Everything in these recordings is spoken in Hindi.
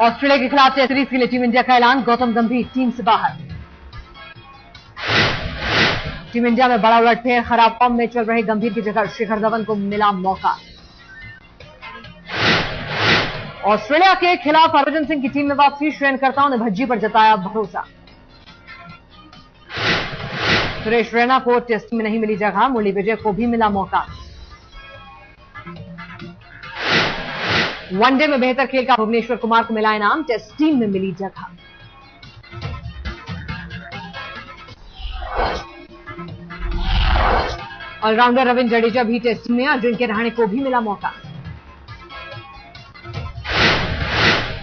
ऑस्ट्रेलिया के खिलाफ टेस्ट सीरीज के लिए टीम इंडिया का ऐलान, गौतम गंभीर टीम से बाहर। टीम इंडिया में बड़ा उलटफेर, खराब फॉर्म में चल रहे गंभीर की जगह शिखर धवन को मिला मौका। ऑस्ट्रेलिया के खिलाफ हरभजन सिंह की टीम में वापसी, श्रेयनकर्ताओं ने भज्जी पर जताया भरोसा। सुरेश रैना को टेस्ट में नहीं मिली जगह, मुरली विजय को भी मिला मौका। वनडे में बेहतर खेल का भुवनेश्वर कुमार को मिला इनाम, टेस्ट टीम में मिली जगह। ऑलराउंडर रविंद्र जडेजा भी टेस्ट में, अजिंक्य रहाणे को भी मिला मौका।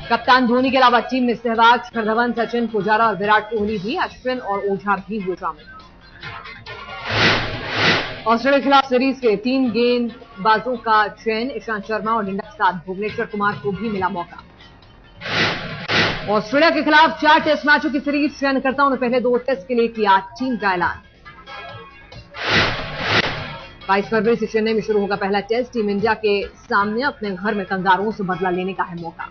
कप्तान धोनी के अलावा टीम में सहवाग, शिखर धवन, सचिन, पुजारा और विराट कोहली भी, अश्विन और ओझा भी हुए शामिल। ऑस्ट्रेलिया के खिलाफ सीरीज के 3 गेंदबाजों का चयन, ईशांत शर्मा और लिंडा के साथ भुवनेश्वर कुमार को भी मिला मौका। ऑस्ट्रेलिया के खिलाफ 4 टेस्ट मैचों की सीरीज, श्रेयनकर्ताओं ने पहले 2 टेस्ट के लिए किया टीम का ऐलान। 22 फरवरी से चेन्नई में शुरू होगा पहला टेस्ट, टीम इंडिया के सामने अपने घर में कंगारुओं से बदला लेने का है मौका।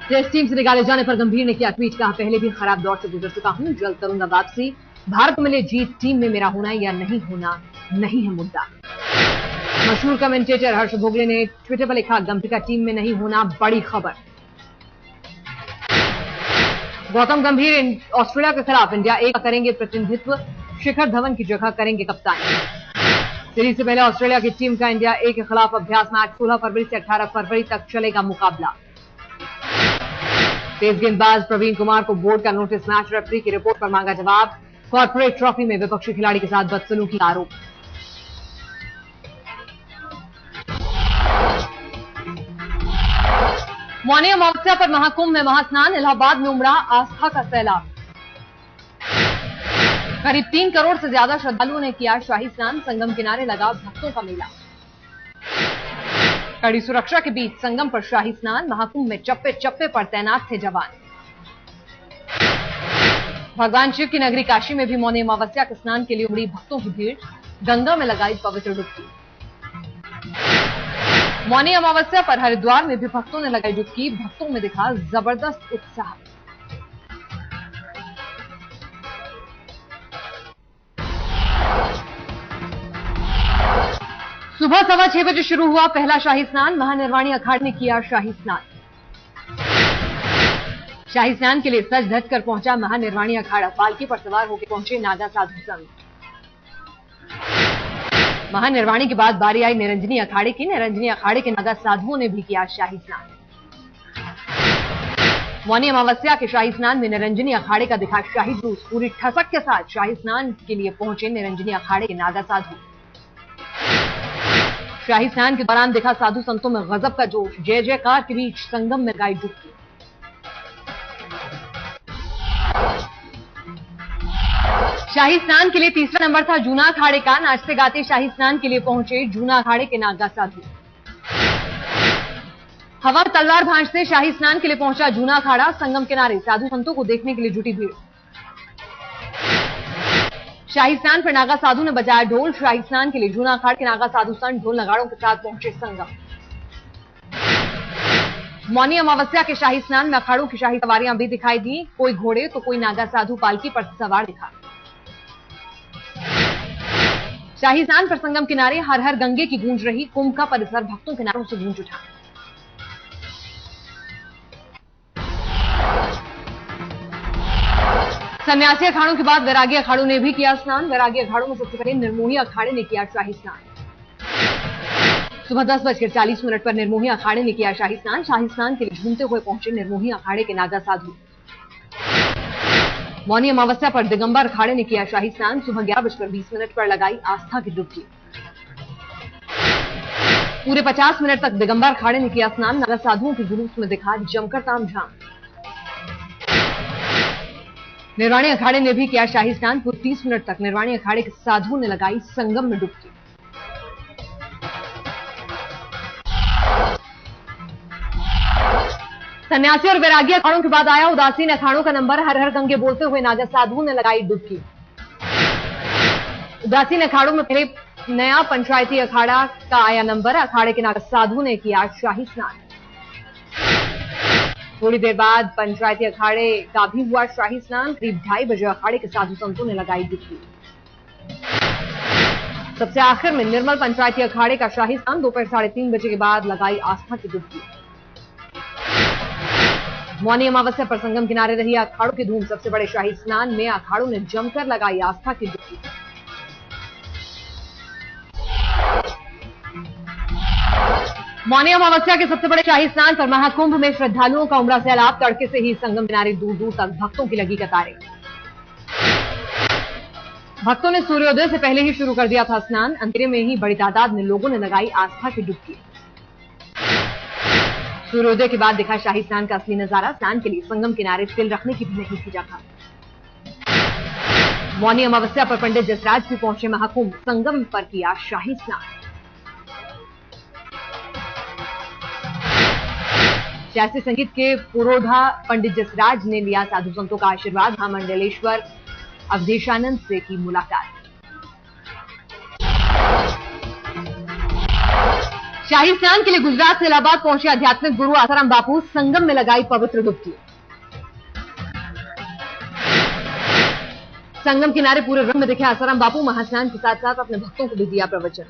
टेस्ट टीम से निकाले जाने पर गंभीर ने किया ट्वीट, कहा पहले भी खराब दौर से गुजर चुका हूं, जल्द करूंगा वापसी। भारत मिले जीत, टीम में मेरा होना या नहीं होना नहीं है मुद्दा। मशहूर कमेंटेटर हर्ष भोगले ने ट्विटर पर लिखा, गंभीर का टीम में नहीं होना बड़ी खबर। गौतम गंभीर ऑस्ट्रेलिया के खिलाफ इंडिया ए का करेंगे प्रतिनिधित्व, शिखर धवन की जगह करेंगे कप्तानी। सीरीज से पहले ऑस्ट्रेलिया की टीम का इंडिया ए के खिलाफ अभ्यास मैच 16 फरवरी से 18 फरवरी तक चलेगा मुकाबला। तेज गेंदबाज प्रवीण कुमार को बोर्ड का नोटिस, मैच रेफरी की रिपोर्ट पर मांगा जवाब। कॉर्पोरेट ट्रॉफी में विपक्षी खिलाड़ी के साथ बदसलूकी का आरोप। मौनी अमावस्या पर महाकुंभ में महास्नान, इलाहाबाद में उमड़ा आस्था का सैलाब। करीब 3 करोड़ से ज्यादा श्रद्धालुओं ने किया शाही स्नान, संगम किनारे लगा भक्तों का मेला। कड़ी सुरक्षा के बीच संगम पर शाही स्नान, महाकुंभ में चप्पे चप्पे पर तैनात थे जवान। भगवान शिव की नगरी काशी में भी मौनी अमावस्या के स्नान के लिए उमड़ी भक्तों की भीड़, गंगा में लगाई पवित्र डुबकी। मौनी अमावस्या पर हरिद्वार में भी भक्तों ने लगाई डुबकी, भक्तों में दिखा जबरदस्त उत्साह। सुबह 6:15 बजे शुरू हुआ पहला शाही स्नान, महानिर्वाणी अखाड़े ने किया शाही स्नान। शाही स्नान के लिए सज धज कर पहुंचा महानिर्वाणी अखाड़ा, पालकी पर सवार होकर पहुंचे नागा साधु संघ। महानिर्वाणी के बाद बारी आई निरंजनी अखाड़े की, निरंजनी अखाड़े के नागा साधुओं ने भी किया शाही स्नान। मौनी अमावस्या के शाही स्नान में निरंजनी अखाड़े का दिखा शाही जुलूस, पूरी ठसक के साथ शाही स्नान के लिए पहुंचे निरंजनी अखाड़े के नागा साधु। शाही स्नान के दौरान दिखा साधु संतों में गजब का जोश, जय जयकार के बीच संगम में गाई डुबकी। शाही स्नान के लिए तीसरा नंबर था जूना अखाड़े का, नाचते गाते शाही स्नान के लिए पहुंचे जूना अखाड़े के नागा साधु। हवा तलवार भांजते शाही स्नान के लिए पहुंचा जूना अखाड़ा, संगम किनारे साधु संतों को देखने के लिए जुटी भीड़। शाही स्नान पर नागा साधु ने बजाया ढोल, शाही स्नान के लिए जूना अखाड़े के नागा साधु संत ढोल नगाड़ों के साथ पहुंचे संगम। मौनी अमावस्या के शाही स्नान में अखाड़ों की शाही सवारियां भी दिखाई दी, कोई घोड़े तो कोई नागा साधु पालकी पर सवार दिखा। शाही स्नान पर संगम किनारे हर हर गंगे की गूंज रही, कुंभ का परिसर भक्तों के नारों से गूंज उठा। सन्यासी अखाड़ों के बाद वैरागी अखाड़ों ने भी किया स्नान, वैरागी अखाड़ों में सबसे पहले निर्मोही अखाड़े ने किया शाही स्नान। सुबह 10:40 पर निर्मोही अखाड़े ने किया शाही स्नान, शाही स्नान के लिए झूमते हुए पहुंचे निर्मोही अखाड़े के नागा साधु। मौनी अमावस्या पर दिगंबर अखाड़े ने किया शाही स्नान, सुबह 11:20 पर लगाई आस्था की डुबकी। पूरे 50 मिनट तक दिगंबर अखाड़े ने किया स्नान, नागा साधुओं के जुलूस में दिखा जमकर तामझाम। निर्वाणी अखाड़े ने भी किया शाही स्नान, पूरे 30 मिनट तक निर्वाणी अखाड़े के साधुओं ने लगाई संगम में डुबकी। सन्यासी और वैरागी अखाड़ों के बाद आया उदासीन अखाड़ों का नंबर, हर हर गंगे बोलते हुए नागा साधुओं ने लगाई डुबकी। उदासीन अखाड़ों में पहले नया पंचायती अखाड़ा का आया नंबर। अखाड़े के नागरिक साधु ने किया शाही स्नान। थोड़ी देर बाद पंचायती अखाड़े का भी हुआ शाही स्नान। करीब 2:30 बजे अखाड़े के साधु संतों ने लगाई डुबकी। सबसे आखिर में निर्मल पंचायती अखाड़े का शाही स्नान। दोपहर 3:30 बजे के बाद लगाई आस्था की डुबकी। मौनी अमावस्या पर संगम किनारे रही अखाड़ों की धूम। सबसे बड़े शाही स्नान में अखाड़ों ने जमकर लगाई आस्था की डुबकी। मौनी अमावस्या के सबसे बड़े शाही स्नान पर महाकुंभ में श्रद्धालुओं का उमड़ा सैलाब। तड़के से ही संगम किनारे दूर दूर तक भक्तों की लगी कतारें। भक्तों ने सूर्योदय से पहले ही शुरू कर दिया था स्नान। अंधेरे में ही बड़ी तादाद में लोगों ने लगाई आस्था की डुबकी। सूर्योदय के बाद दिखा शाही स्नान का असली नजारा। स्नान के लिए संगम किनारे तिल रखने की भी नहीं खींचा था। मौनी अमावस्या पर पंडित जसराज भी पहुंचे महाकुंभ। संगम पर किया शाही स्नान। शास्त्रीय संगीत के पुरोधा पंडित जसराज ने लिया साधु संतों का आशीर्वाद। महामंडलेश्वर अवधेशानंद से की मुलाकात। शाही स्नान के लिए गुजरात से इलाहाबाद पहुंचे आध्यात्मिक गुरु आसाराम बापू। संगम में लगाई पवित्र डुबकी। संगम किनारे पूरे रंग में दिखे आसाराम बापू। महास्नान के साथ साथ अपने भक्तों को भी दिया प्रवचन।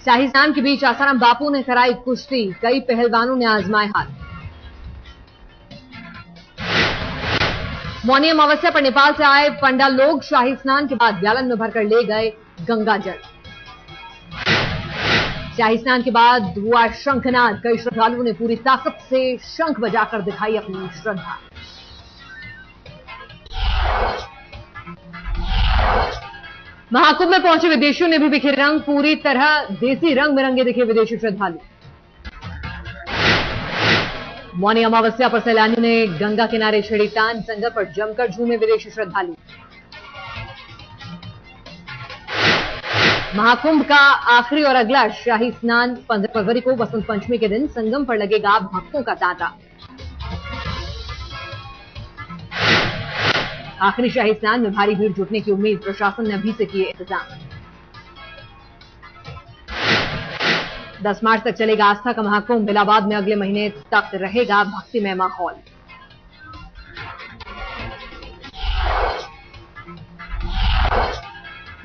शाही स्नान के बीच आसाराम बापू ने कराई कुश्ती। कई पहलवानों ने आजमाए हाथ। मौनी अमावस्या पर नेपाल से आए पंडा लोग शाही स्नान के बाद ग्यालन में भरकर ले गए गंगा जल। शाही स्नान के बाद हुआ शंखनाद। कई श्रद्धालुओं ने पूरी ताकत से शंख बजाकर दिखाई अपनी श्रद्धा। महाकुंभ में पहुंचे विदेशियों ने भी बिखेरे रंग। पूरी तरह देसी रंग में रंगे दिखे विदेशी श्रद्धालु। मौनी अमावस्या पर सैलानियों ने गंगा किनारे छेड़ी तान। संगम पर जमकर झूमे विदेशी श्रद्धालु। महाकुंभ का आखिरी और अगला शाही स्नान 15 फरवरी को बसंत पंचमी के दिन संगम पर लगेगा भक्तों का तांता। आखिरी शाही स्नान में भारी भीड़ जुटने की उम्मीद। प्रशासन ने अभी से किए इंतजाम। 10 मार्च तक चलेगा आस्था का महाकुंभ। इलाहाबाद में अगले महीने तक रहेगा भक्तिमय माहौल।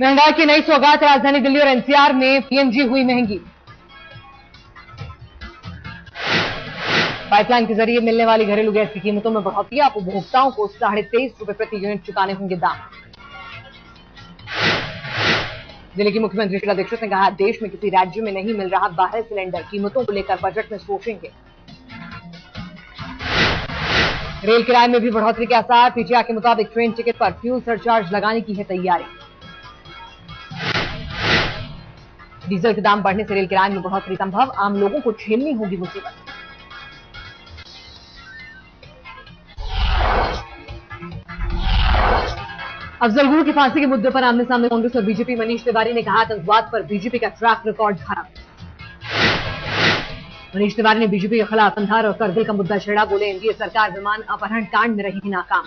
महंगाई की नई सौगात। राजधानी दिल्ली और एनसीआर में पीएनजी हुई महंगी। पाइपलाइन के जरिए मिलने वाली घरेलू गैस की कीमतों में बढ़ोतरी। अब उपभोक्ताओं को 23.5 रुपए प्रति यूनिट चुकाने होंगे दाम। दिल्ली की मुख्यमंत्री शीला दीक्षित ने कहा, देश में किसी राज्य में नहीं मिल रहा 12 सिलेंडर। कीमतों को लेकर बजट में सोचेंगे। रेल किराए में भी बढ़ोतरी के आसार। पीटीआई के मुताबिक ट्रेन टिकट पर फ्यूल सरचार्ज लगाने की है तैयारी। डीजल के दाम बढ़ने से रेल किराए में बढ़ोतरी संभव। आम लोगों को झेलनी होगी मुसीबत। अफजल गुरु की फांसी के मुद्दे पर आमने सामने कांग्रेस और बीजेपी। मनीष तिवारी ने कहा, आतंकवाद पर बीजेपी का ट्रैक रिकॉर्ड खराब। मनीष तिवारी ने बीजेपी के खिलाफ कंधार और करगिल का मुद्दा छेड़ा। बोले, एनडीए सरकार विमान अपहरण कांड में रही नाकाम।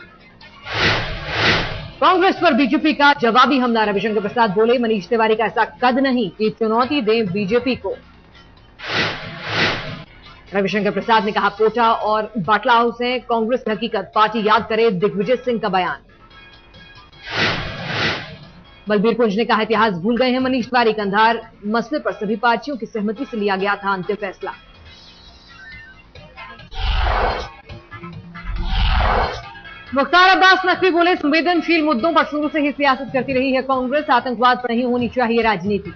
कांग्रेस पर बीजेपी का जवाबी हमला। रविशंकर प्रसाद बोले, मनीष तिवारी का ऐसा कद नहीं कि चुनौती दें बीजेपी को। रविशंकर प्रसाद ने कहा, कोटा और बाटला हाउस है कांग्रेस की हकीकत। पार्टी याद करे दिग्विजय सिंह का बयान। बलबीर पुंज ने कहा, इतिहास भूल गए हैं मनीष तिवारी। कंधार मसले पर सभी पार्टियों की सहमति से लिया गया था अंतिम फैसला। मुख्तार अब्बास नकवी बोले, संवेदनशील मुद्दों पर शुरू से ही सियासत करती रही है कांग्रेस। आतंकवाद पर नहीं होनी चाहिए राजनीति।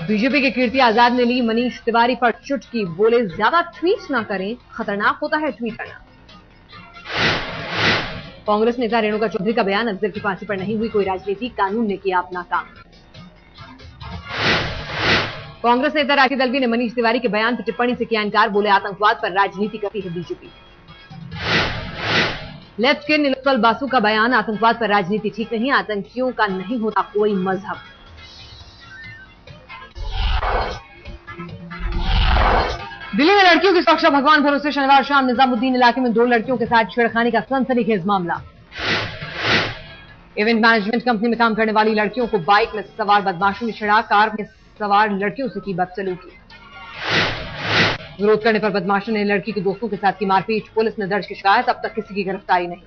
बीजेपी के कीर्ति आजाद ने ली मनीष तिवारी पर चुटकी। बोले, ज्यादा ट्वीट ना करें, खतरनाक होता है ट्वीट करना। कांग्रेस नेता रेणुका चौधरी का बयान, अफजल की फांसी पर नहीं हुई कोई राजनीति, कानून ने किया अपना काम। कांग्रेस नेता राखी दलवी ने मनीष तिवारी के बयान पर टिप्पणी से किया इनकार। बोले, आतंकवाद पर राजनीति करती है बीजेपी। लेफ्ट के नीलोत्पल बासु का बयान, आतंकवाद पर राजनीति ठीक नहीं। आतंकियों का नहीं होता कोई मजहब। दिल्ली में लड़कियों की सुरक्षा भगवान भरोसे। शनिवार शाम निजामुद्दीन इलाके में 2 लड़कियों के साथ छेड़खानी का सनसनीखेज मामला। इवेंट मैनेजमेंट कंपनी में काम करने वाली लड़कियों को बाइक में सवार बदमाशों ने छिड़ा, कार में सवार लड़कियों से की बदसलूकी। विरोध करने पर बदमाशों ने लड़की के दोस्तों के साथ की मारपीट, पुलिस ने दर्ज की शिकायत, अब तक किसी की गिरफ्तारी नहीं।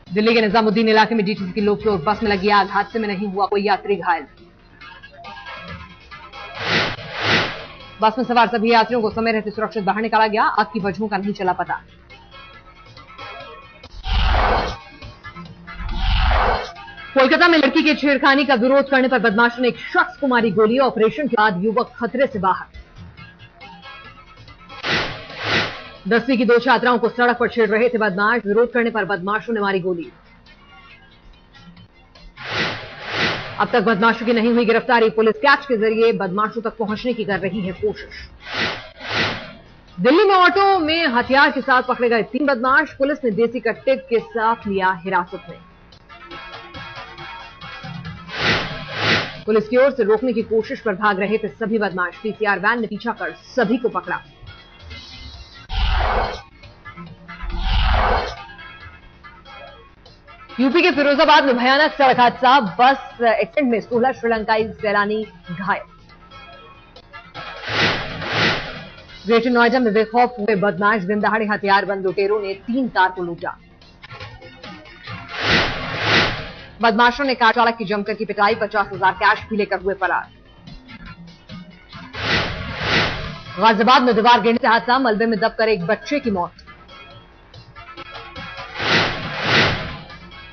दिल्ली के निजामुद्दीन इलाके में डीटीसी की लो फ्लोर बस में लगी आग, हादसे में नहीं हुआ कोई यात्री घायल। बस में सवार सभी यात्रियों को समय रहते सुरक्षित बाहर निकाला गया, आग की वजहों का नहीं चला पता। कोलकाता में लड़की के छेड़खानी का विरोध करने पर बदमाशों ने एक शख्स को मारी गोली, ऑपरेशन के बाद युवक खतरे से बाहर। 10वीं की 2 छात्राओं को सड़क पर छेड़ रहे थे बदमाश, विरोध करने पर बदमाशों ने मारी गोली। अब तक बदमाशों की नहीं हुई गिरफ्तारी, पुलिस कैच के जरिए बदमाशों तक पहुंचने की कर रही है कोशिश। दिल्ली में ऑटो में हथियार के साथ पकड़े गए 3 बदमाश, पुलिस ने देसी कट्टे के साथ लिया हिरासत में। पुलिस की ओर से रोकने की कोशिश पर भाग रहे थे सभी बदमाश, पीसीआर वैन ने पीछा कर सभी को पकड़ा। यूपी के फिरोजाबाद में भयानक सड़क हादसा, बस एक्सीडेंट में 16 श्रीलंकाई सैलानी घायल। ग्रेटर नोएडा में बेखौफ हुए बदमाश, दिन दहाड़े हथियारबंद लुटेरों ने 3 कार को लूटा। बदमाशों ने कार चालक की जमकर की पिटाई, 50,000 कैश भी लेकर हुए फरार। गाजियाबाद में दीवार गिरने से हादसा, मलबे में दबकर एक बच्चे की मौत।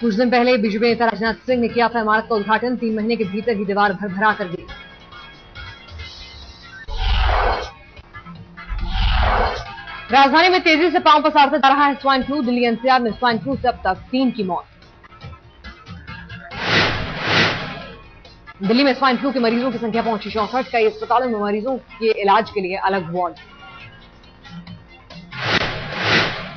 कुछ दिन पहले बीजेपी नेता राजनाथ सिंह ने किया था इमारत का उद्घाटन, 3 महीने के भीतर ही दीवार भरभरा कर दी। राजधानी में तेजी से पांव पसारता जा रहा है स्वाइन फ्लू, दिल्ली एनसीआर में स्वाइन फ्लू से अब तक 3 की मौत। दिल्ली में स्वाइन फ्लू के मरीजों की संख्या पहुंची 64, कई अस्पतालों में मरीजों के इलाज के लिए अलग वार्ड।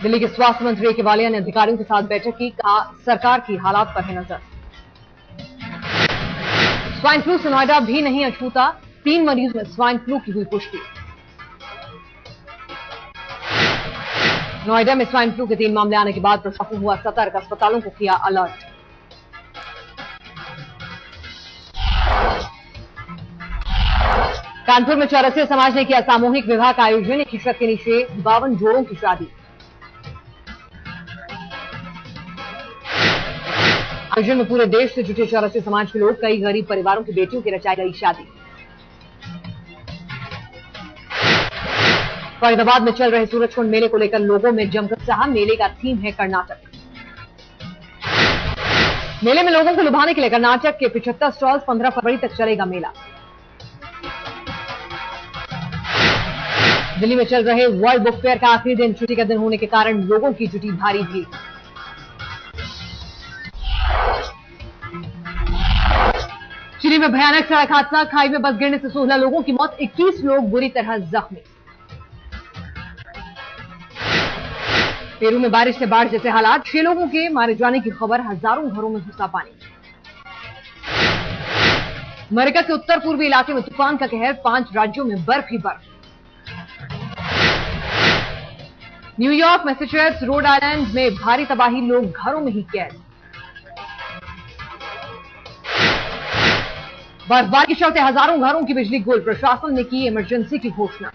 दिल्ली के स्वास्थ्य मंत्री ए के वालिया ने अधिकारियों के साथ बैठक की, कहा सरकार की हालात पर है नजर। स्वाइन फ्लू से नोएडा भी नहीं अछूता, 3 मरीज में स्वाइन फ्लू की हुई पुष्टि। नोएडा में स्वाइन फ्लू के 3 मामले आने के बाद प्रशासन हुआ सतर्क, अस्पतालों को किया अलर्ट। कानपुर में चौरसिया समाज ने किया सामूहिक विवाह का आयोजन, एक ही छत के नीचे 52 जोड़ों की शादी। आयोजन में पूरे देश से जुटे चौरसिया समाज के लोग, कई गरीब परिवारों की बेटियों की रचाई गई शादी। फरीदाबाद में चल रहे सूरजकुंड मेले को लेकर लोगों में जमकर उत्साह, मेले का थीम है कर्नाटक। मेले में लोगों को लुभाने के लिए कर्नाटक के 75 स्टॉल्स, 15 फरवरी तक चलेगा मेला। दिल्ली में चल रहे वर्ल्ड बुक फेयर का आखिरी दिन, छुट्टी का दिन होने के कारण लोगों की जुटी भारी भीड़। चिली में भयानक सड़क हादसा, खाई में बस गिरने से 16 लोगों की मौत, 21 लोग बुरी तरह जख्मी। पेरू में बारिश से बाढ़ जैसे हालात, 6 लोगों के मारे जाने की खबर, हजारों घरों में घुसा पानी। अमेरिका के उत्तर पूर्वी इलाके में तूफान का कहर, 5 राज्यों में बर्फ ही बर्फ। न्यूयॉर्क, मैसेच्यूसेट्स, रोड आइलैंड में भारी तबाही, लोग घरों में ही कैद। बर्फबारी के चलते हजारों घरों की बिजली गुल, प्रशासन ने की इमरजेंसी की घोषणा।